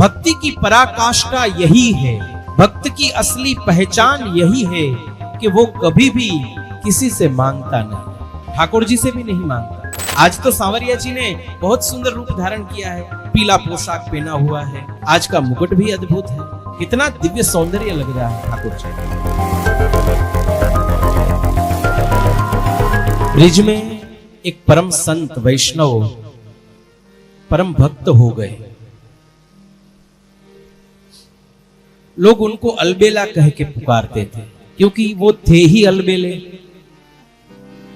भक्ति की पराकाष्ठा यही है, भक्त की असली पहचान यही है कि वो कभी भी किसी से मांगता नहीं, ठाकुर जी से भी नहीं मांगता। आज तो सांवरिया जी ने बहुत सुंदर रूप धारण किया है, पीला पोशाक पहना हुआ है, आज का मुकुट भी अद्भुत है, कितना दिव्य सौंदर्य लग रहा है ठाकुर जी। ब्रिज में एक परम संत वैष्णव परम भक्त हो गए। लोग उनको अलबेला कह के पुकारते थे, क्योंकि वो थे ही अलबेले।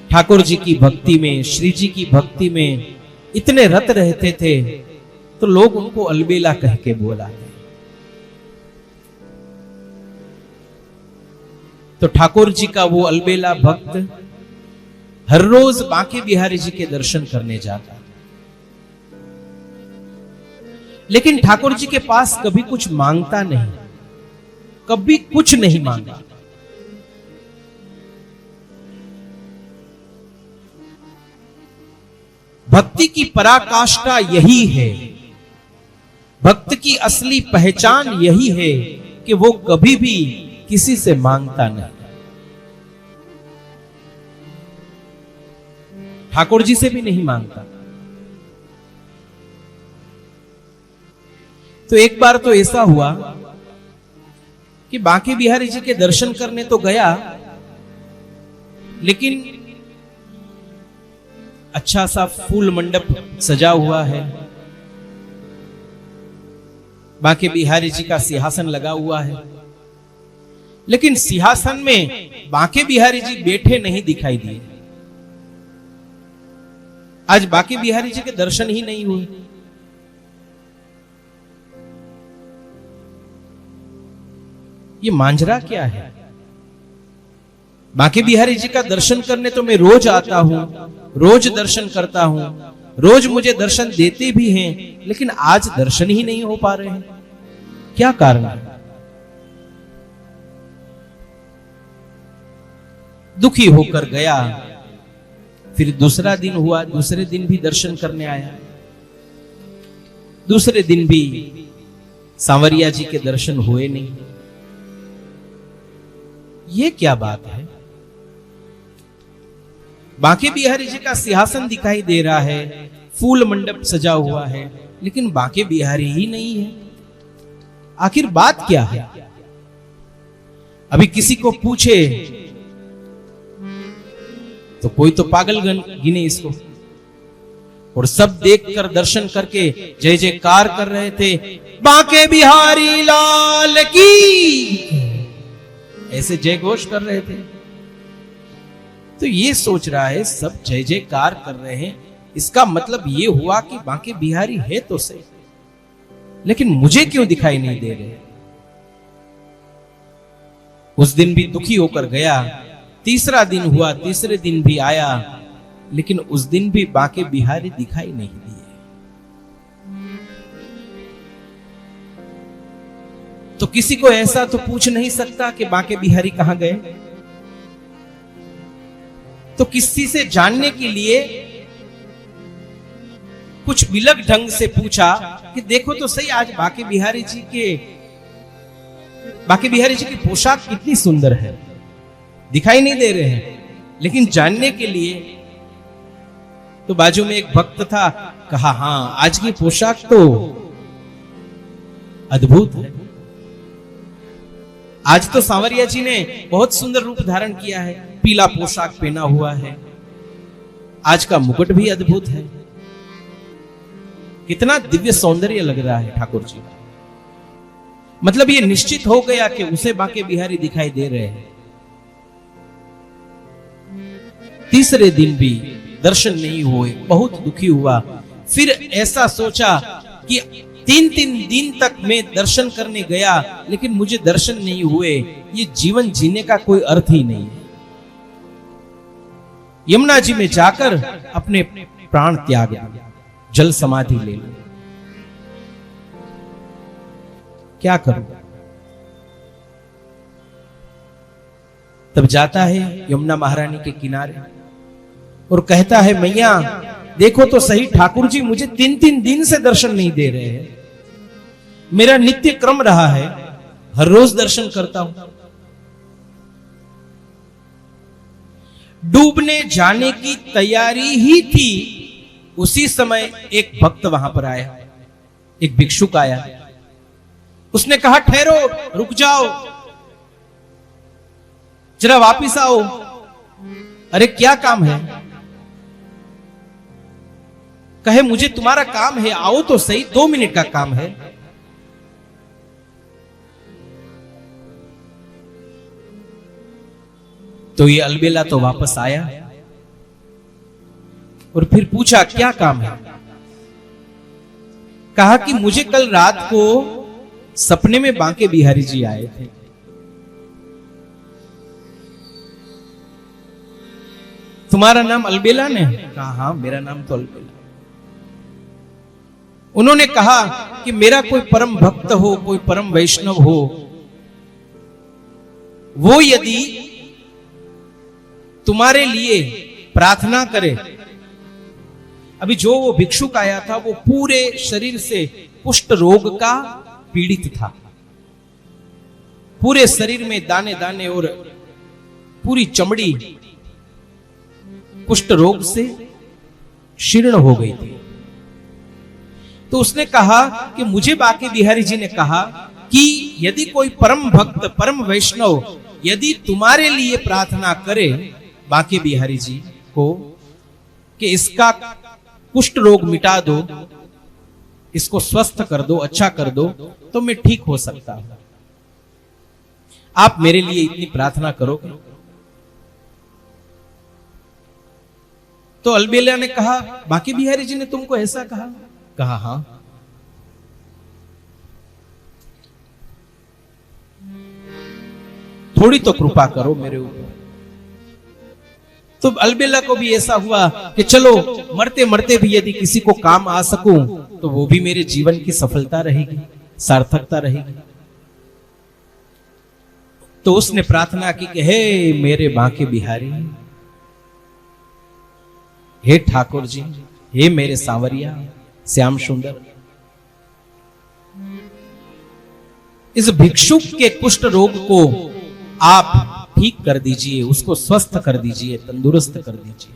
ठाकुर जी की भक्ति में, श्री जी की भक्ति में इतने रत रहते थे, तो लोग उनको अलबेला कह के बुलाते। तो ठाकुर जी का वो अलबेला भक्त हर रोज बांके बिहारी जी के दर्शन करने जाता, लेकिन ठाकुर जी के पास कभी कुछ मांगता नहीं, कभी कुछ नहीं मांगा। भक्ति की पराकाष्ठा यही है, भक्त की असली पहचान यही है कि वो कभी भी किसी से मांगता नहीं, ठाकुर जी से भी नहीं मांगता। तो एक बार तो ऐसा हुआ कि बांके बिहारी जी के दर्शन करने तो गया, लेकिन अच्छा सा फूल मंडप सजा हुआ है, बांके बिहारी जी का सिंहासन लगा हुआ है, लेकिन सिंहासन में बांके बिहारी जी बैठे नहीं दिखाई दिए। आज बांके बिहारी जी के दर्शन ही नहीं हुए। ये मांजरा क्या है? बांके बिहारी जी का दर्शन करने तो मैं रोज आता हूं, रोज दर्शन करता हूं, रोज मुझे दर्शन देते भी हैं, लेकिन आज दर्शन ही नहीं हो पा रहे हैं। क्या कारण है? दुखी होकर गया। फिर दूसरा दिन हुआ, दूसरे दिन भी दर्शन करने आया, दूसरे दिन भी सांवरिया जी के दर्शन हुए नहीं। ये क्या बात है? बांके बिहारी जी का सिंहासन दिखाई दे रहा है, फूल मंडप सजा हुआ है, लेकिन बांके बिहारी ही नहीं है। आखिर बात क्या है? अभी किसी को पूछे तो कोई तो पागल गिने इसको, और सब देखकर दर्शन करके जय जयकार कर रहे थे, बांके बिहारी लाल की, ऐसे जय घोष कर रहे थे। तो ये सोच रहा है सब जय जयकार कर रहे हैं, इसका मतलब ये हुआ कि बांके बिहारी है तो सही, लेकिन मुझे क्यों दिखाई नहीं दे रहे। उस दिन भी दुखी होकर गया, तीसरा दिन हुआ, तीसरे दिन भी आया, लेकिन उस दिन भी बांके बिहारी दिखाई नहीं दिए। तो किसी को ऐसा तो पूछ नहीं सकता कि बांके बिहारी कहां गए। तो किसी से जानने के लिए कुछ विलग ढंग से पूछा कि देखो तो सही, आज बांके बिहारी जी की पोशाक कितनी सुंदर है, दिखाई नहीं दे रहे हैं। लेकिन जानने के लिए तो बाजू में एक भक्त था, कहा हां आज की पोशाक तो अद्भुत है। आज तो सांवरिया जी ने बहुत सुंदर रूप धारण किया है, पीला पोशाक पहना हुआ है, आज का मुकुट भी अद्भुत है, कितना दिव्य सौंदर्य लग रहा है ठाकुर जी का। मतलब ये निश्चित हो गया कि उसे बांके बिहारी दिखाई दे रहे हैं। तीसरे दिन भी दर्शन नहीं हुए, बहुत दुखी हुआ। फिर ऐसा सोचा कि तीन दिन तक मैं दर्शन करने गया, लेकिन मुझे दर्शन नहीं हुए, ये जीवन जीने का कोई अर्थ ही नहीं है। यमुना जी में जाकर अपने प्राण त्याग, जल समाधि ले लो। क्या करूं? तब जाता है यमुना महारानी के किनारे और कहता है, मैया देखो तो सही, ठाकुर जी मुझे 3 दिन से दर्शन नहीं दे रहे हैं। मेरा नित्य क्रम रहा है, हर रोज दर्शन करता हूं। डूबने जाने की तैयारी ही थी, उसी समय एक भक्त वहां पर आया, एक भिक्षुक आया। उसने कहा, ठहरो, रुक जाओ, जरा वापिस आओ। अरे क्या काम है? कहे, मुझे तुम्हारा काम है, आओ तो सही, 2 मिनट का काम है। तो ये अलबेला तो वापस आया और फिर पूछा, क्या काम है? कहा कि मुझे कल रात को सपने में बांके बिहारी जी आए थे। तुम्हारा नाम अलबेला ने? कहा, हां, मेरा नाम तो अलबेला। उन्होंने कहा कि मेरा कोई परम भक्त हो, कोई परम वैष्णव हो, वो यदि तुम्हारे लिए प्रार्थना करे। अभी जो वो भिक्षुक आया था वो पूरे शरीर से कुष्ठ रोग का पीड़ित था, पूरे शरीर में दाने दाने और पूरी चमड़ी कुष्ठ रोग से शीर्ण हो गई थी। तो उसने कहा कि मुझे बांके बिहारी जी ने कहा कि यदि कोई परम भक्त, परम वैष्णव यदि तुम्हारे लिए प्रार्थना करे बांके बिहारी जी को कि इसका कुष्ठ रोग मिटा दो, इसको स्वस्थ कर दो, अच्छा कर दो, तो मैं ठीक हो सकता हूं। आप मेरे लिए इतनी प्रार्थना करोगे? तो अलबेला ने कहा, बांके बिहारी जी ने तुमको ऐसा कहा? कहा, हां। थोड़ी तो कृपा करो मेरे ऊपर। तो अलबेला को भी ऐसा हुआ कि चलो, मरते मरते भी यदि किसी को काम आ सकूं तो वो भी मेरे जीवन की सफलता रहेगी, सार्थकता रहेगी। तो उसने प्रार्थना की कि हे मेरे बांके बिहारी, हे ठाकुर जी, हे मेरे सांवरिया, श्याम सुंदर, इस भिक्षुक के कुष्ठ रोग को आप ठीक कर दीजिए, उसको स्वस्थ कर दीजिए, तंदुरुस्त कर दीजिए।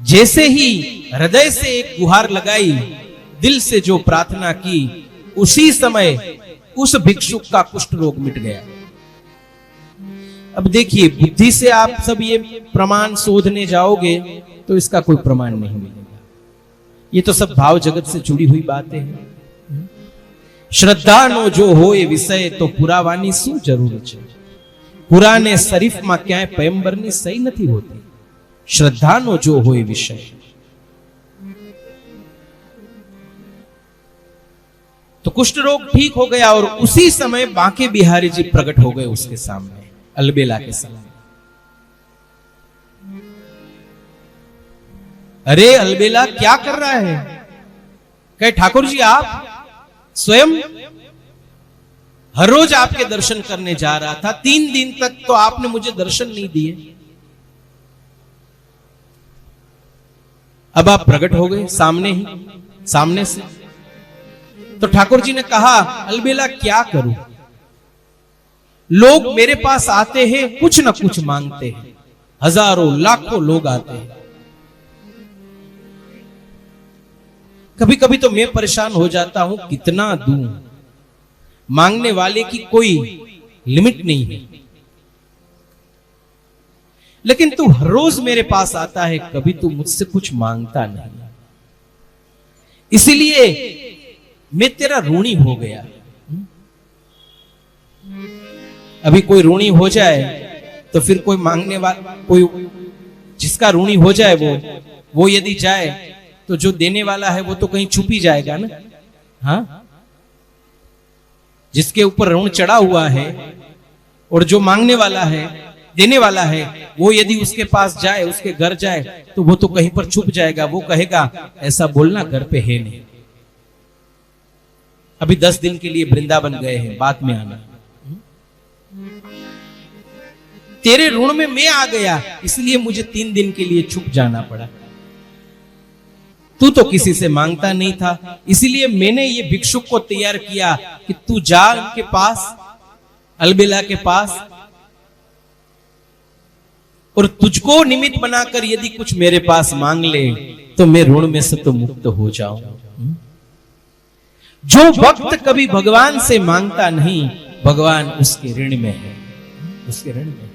जैसे ही हृदय से एक गुहार लगाई, दिल से जो प्रार्थना की, उसी समय उस भिक्षुक का कुष्ठ रोग मिट गया। अब देखिए, बुद्धि से आप सब ये प्रमाण शोधने जाओगे तो इसका कोई प्रमाण नहीं मिलेगा। ये तो सब भाव जगत से जुड़ी हुई बातें हैं। श्रद्धा नो जो होए विषय, तो पुरावानी શું જરૂર છે? પુરાને શરીફમાં ક્યાંય પયંબરની સહી નથી હોતી। શ્રદ્ધાનો જો હોય વિષય। तो कुष्ठ रोग ठीक हो गया और उसी समय बांके बिहारी जी प्रकट हो गए उसके सामने, अलबेला के सामने। अरे अलबेला, क्या कर रहा है? कहे, ठाकुर जी आप स्वयं, हर रोज आपके दर्शन करने जा रहा था, 3 दिन तक तो आपने मुझे दर्शन नहीं दिए, अब आप प्रकट हो गए सामने ही, सामने से। तो ठाकुर जी ने कहा, अलबेला क्या करूं, लोग मेरे पास आते हैं, कुछ ना कुछ मांगते हैं, हजारों लाखों लोग आते हैं। कभी कभी तो मैं परेशान हो जाता हूं, कितना दूं, मांगने वाले की कोई लिमिट नहीं है। लेकिन तू हर रोज मेरे पास आता है, कभी तू मुझसे कुछ मांगता नहीं, इसलिए मैं तेरा ऋणी हो गया। अभी कोई ऋणी हो जाए तो फिर कोई मांगने वाला, कोई जिसका ऋणी हो जाए वो यदि जाए तो जो देने वाला है वो तो कहीं छुप ही जाएगा ना। हाँ, जिसके ऊपर ऋण चढ़ा हुआ है और जो मांगने वाला है, देने वाला है, वो यदि उसके पास जाए, उसके घर जाए, तो वो तो कहीं पर छुप जाएगा। वो कहेगा, ऐसा बोलना घर पे है नहीं, अभी 10 दिन के लिए वृंदावन गए हैं, बाद में आना। तेरे ऋण में मैं आ गया, इसलिए मुझे 3 दिन के लिए छुप जाना पड़ा। तू तो किसी से मांगता नहीं था, इसीलिए मैंने ये भिक्षुक को तैयार किया कि तू जा उनके पास, अलबेला के पास, और तुझको निमित्त बनाकर यदि कुछ मेरे पास मांग ले तो मैं ऋण में से तो मुक्त हो जाऊं। जो भक्त कभी भगवान से मांगता नहीं, भगवान उसके ऋण में है, उसके ऋण में।